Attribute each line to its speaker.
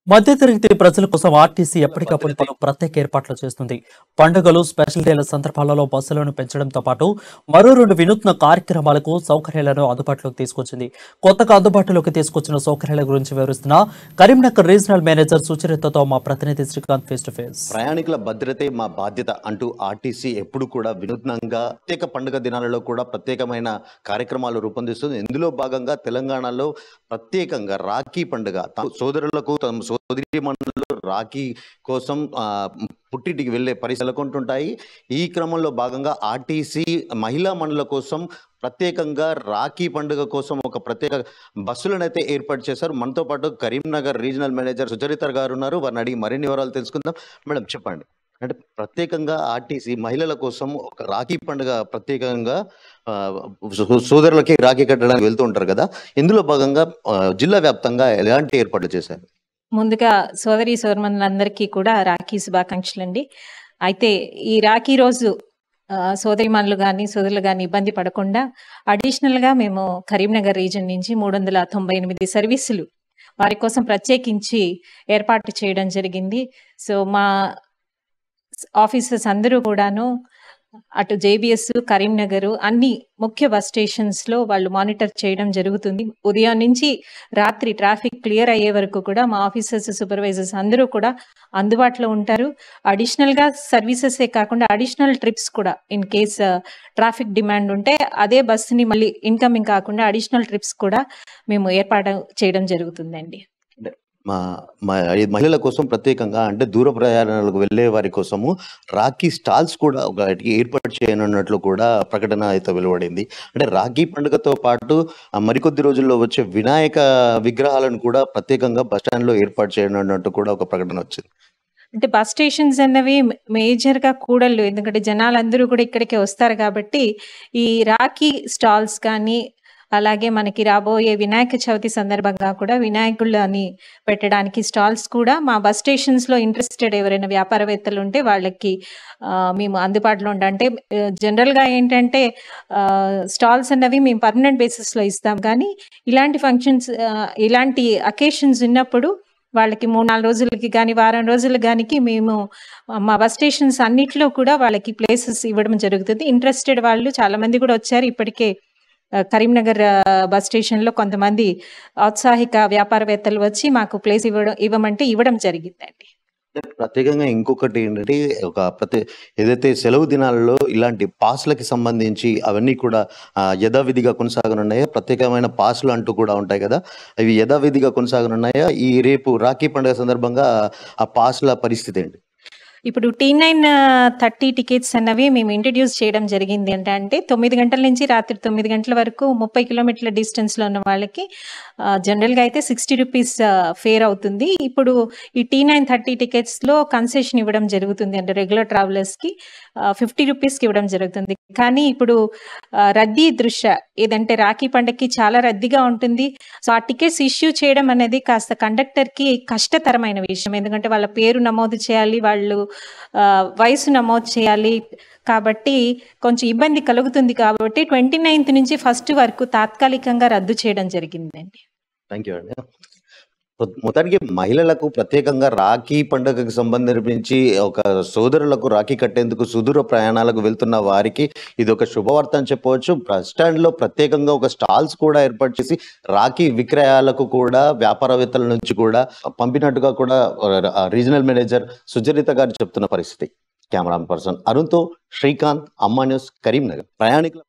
Speaker 1: మధ్యతరగతి ప్రజల కోసం ఆర్టీసీ ఎప్పటికప్పుడు పలు ప్రత్యేక ఏర్పాట్లు చేస్తుంది. పండుగలు, స్పెషల్ డేల సందర్భాలలో బస్సులను పెంచడంతో పాటు మరో 2 వినూత్న కార్యక్రమాలకు సౌకర్యాలను అందుబాటులోకి తీసుకొచ్చింది. కొత్తగా అందుబాటులోకి తీసుకొచ్చిన సౌకర్యాల గురించి వివరిస్తున్న కరీంనగర్ రీజనల్ మేనేజర్ సుచరితతో మా ప్రతినిధి శ్రీకాంత్ ఫేస్ టు ఫేస్.
Speaker 2: ప్రయాణికుల భద్రతే మా బాధ్యత అంటూ ఆర్టీసీ ఎప్పుడు కూడా వినూత్నంగా ప్రత్యేక పండుగ దినాలలో కూడా ప్రత్యేకమైన కార్యక్రమాలు రూపొందిస్తుంది. ఇందులో భాగంగా తెలంగాణలో ప్రత్యేకంగా రాఖీ పండుగ సోదరులకు తమ సోదరీమణులు రాఖీ కోసం పుట్టింటికి వెళ్ళే పరిస్థితులు కొంటుంటాయి. ఈ క్రమంలో భాగంగా ఆర్టీసీ మహిళా మణుల కోసం ప్రత్యేకంగా రాఖీ పండుగ కోసం ఒక ప్రత్యేక బస్సులను అయితే ఏర్పాటు చేశారు. మనతో పాటు కరీంనగర్ రీజనల్ మేనేజర్ సుచరిత గారు ఉన్నారు. వారిని అడిగి మరిన్ని వివరాలు తెలుసుకుందాం. మేడం, చెప్పండి, అంటే ప్రత్యేకంగా ఆర్టీసీ మహిళల కోసం ఒక రాఖీ పండుగ ప్రత్యేకంగా సోదరులకి రాఖీ కట్టడానికి వెళ్తూ ఉంటారు కదా, ఇందులో భాగంగా జిల్లా వ్యాప్తంగా ఎలాంటి ఏర్పాట్లు చేశారు?
Speaker 3: ముందుగా సోదరి సోదరులందరికీ కూడా రాఖీ శుభాకాంక్షలు అండి. అయితే ఈ రాఖీ రోజు సోదరిమణులు కానీ సోదరులు కానీ ఇబ్బంది పడకుండా అడిషనల్గా మేము కరీంనగర్ రీజన్ నుంచి 398 సర్వీసులు వారి కోసం ప్రత్యేకించి ఏర్పాటు చేయడం జరిగింది. సో మా ఆఫీసర్స్ అందరూ కూడాను అటు జేబీఎస్, కరీంనగర్ అన్ని ముఖ్య బస్ స్టేషన్స్లో వాళ్ళు మానిటర్ చేయడం జరుగుతుంది. ఉదయం నుంచి రాత్రి ట్రాఫిక్ క్లియర్ అయ్యే వరకు కూడా మా ఆఫీసర్స్, సూపర్వైజర్స్ అందరూ కూడా అందుబాటులో ఉంటారు. అడిషనల్గా సర్వీసెసే కాకుండా అడిషనల్ ట్రిప్స్ కూడా ఇన్ కేస్ ట్రాఫిక్ డిమాండ్ ఉంటే అదే బస్సుని మళ్ళీ ఇన్కమింగ్ కాకుండా అడిషనల్ ట్రిప్స్ కూడా మేము ఏర్పాటు చేయడం జరుగుతుందండి.
Speaker 2: మహిళల కోసం ప్రత్యేకంగా అంటే దూర ప్రయాణాలకు వెళ్ళే వారి కోసము రాఖీ స్టాల్స్ కూడా ఒకటి ఏర్పాటు చేయనున్నట్లు కూడా ప్రకటన అయితే వెలువడింది. అంటే రాఖీ పండుగతో పాటు మరికొద్ది రోజుల్లో వచ్చే వినాయక విగ్రహాలను కూడా ప్రత్యేకంగా బస్టాండ్లో ఏర్పాటు చేయనున్నట్టు కూడా ఒక ప్రకటన వచ్చింది.
Speaker 3: అంటే బస్ స్టేషన్స్ అన్నవి మేజర్గా కూడళ్ళు, ఎందుకంటే జనాలందరూ కూడా ఇక్కడికే వస్తారు కాబట్టి ఈ రాఖీ స్టాల్స్ కానీ అలాగే మనకి రాబోయే వినాయక చవితి సందర్భంగా కూడా వినాయకులని పెట్టడానికి స్టాల్స్ కూడా మా బస్ స్టేషన్స్లో ఇంట్రెస్టెడ్ ఎవరైనా వ్యాపారవేత్తలు ఉంటే వాళ్ళకి మేము అందుబాటులో అంటే జనరల్గా ఏంటంటే స్టాల్స్ అన్నవి మేము పర్మనెంట్ బేసిస్లో ఇస్తాం, కానీ ఇలాంటి ఫంక్షన్స్ ఇలాంటి అకేషన్స్ ఉన్నప్పుడు వాళ్ళకి 3-4 రోజులకి కానీ వారం రోజులకి కానీ మేము మా బస్ స్టేషన్స్ అన్నిట్లో కూడా వాళ్ళకి ప్లేసెస్ ఇవ్వడం జరుగుతుంది. ఇంట్రెస్టెడ్ వాళ్ళు చాలామంది కూడా వచ్చారు. ఇప్పటికే కరీంనగర్ బస్ స్టేషన్లో కొంతమంది ఔత్సాహిక వ్యాపారవేత్తలు వచ్చి మాకు ప్లేస్ ఇవ్వమంటే ఇవ్వడం జరిగిందండి.
Speaker 2: ప్రత్యేకంగా ఇంకొకటి ఏంటంటే ఏదైతే సెలవు దినాలలో ఇలాంటి పాస్లకి సంబంధించి అవన్నీ కూడా యథావిధిగా కొనసాగనున్నాయా? ప్రత్యేకమైన పాస్లు అంటూ కూడా ఉంటాయి కదా, అవి యథావిధిగా కొనసాగనున్నాయా? ఈ రేపు రాఖీ పండుగ సందర్భంగా ఆ పాస్ల పరిస్థితి ఏంటి?
Speaker 3: ఇప్పుడు T9:30 టికెట్స్ అన్నవి మేము ఇంట్రడ్యూస్ చేయడం జరిగింది. అంటే 9 గంటల నుంచి రాత్రి 9 గంటల వరకు 30 కిలోమీటర్ల డిస్టెన్స్లో ఉన్న వాళ్ళకి జనరల్గా అయితే 60 రూపీస్ ఫేర్ అవుతుంది. ఇప్పుడు ఈ T9:30 టికెట్స్లో కన్సెషన్ ఇవ్వడం జరుగుతుంది. అంటే రెగ్యులర్ ట్రావెలర్స్కి 50 రూపీస్కి ఇవ్వడం జరుగుతుంది. కానీ ఇప్పుడు రద్దీ దృష్ట్యా ఏదంటే రాఖీ పండుగకి చాలా రద్దీగా ఉంటుంది. సో ఆ టికెట్స్ ఇష్యూ చేయడం అనేది కాస్త కండక్టర్కి కష్టతరమైన విషయం. ఎందుకంటే వాళ్ళ పేరు నమోదు చేయాలి, వాళ్ళు వయసు నమోదు చేయాలి, కాబట్టి కొంచెం ఇబ్బంది కలుగుతుంది. కాబట్టి 29th నుంచి 1st వరకు తాత్కాలికంగా రద్దు చేయడం జరిగిందండి.
Speaker 2: థ్యాంక్ యూ అండి. మొత్తానికి మహిళలకు ప్రత్యేకంగా రాఖీ పండుగకు సంబంధించి ఒక సోదరులకు రాఖీ కట్టేందుకు సుదూర ప్రయాణాలకు వెళ్తున్న వారికి ఇది ఒక శుభవార్త అని చెప్పవచ్చు. బస్ స్టాండ్లో ప్రత్యేకంగా ఒక స్టాల్స్ కూడా ఏర్పాటు చేసి రాఖీ విక్రయాలకు కూడా వ్యాపారవేత్తల నుంచి కూడా పంపినట్టుగా కూడా రీజనల్ మేనేజర్ సుచరిత గారు చెప్తున్న పరిస్థితి. కెమెరా పర్సన్ అరుణ్తో శ్రీకాంత్, అమ్మా న్యూస్, కరీంనగర్. ప్రయాణికుల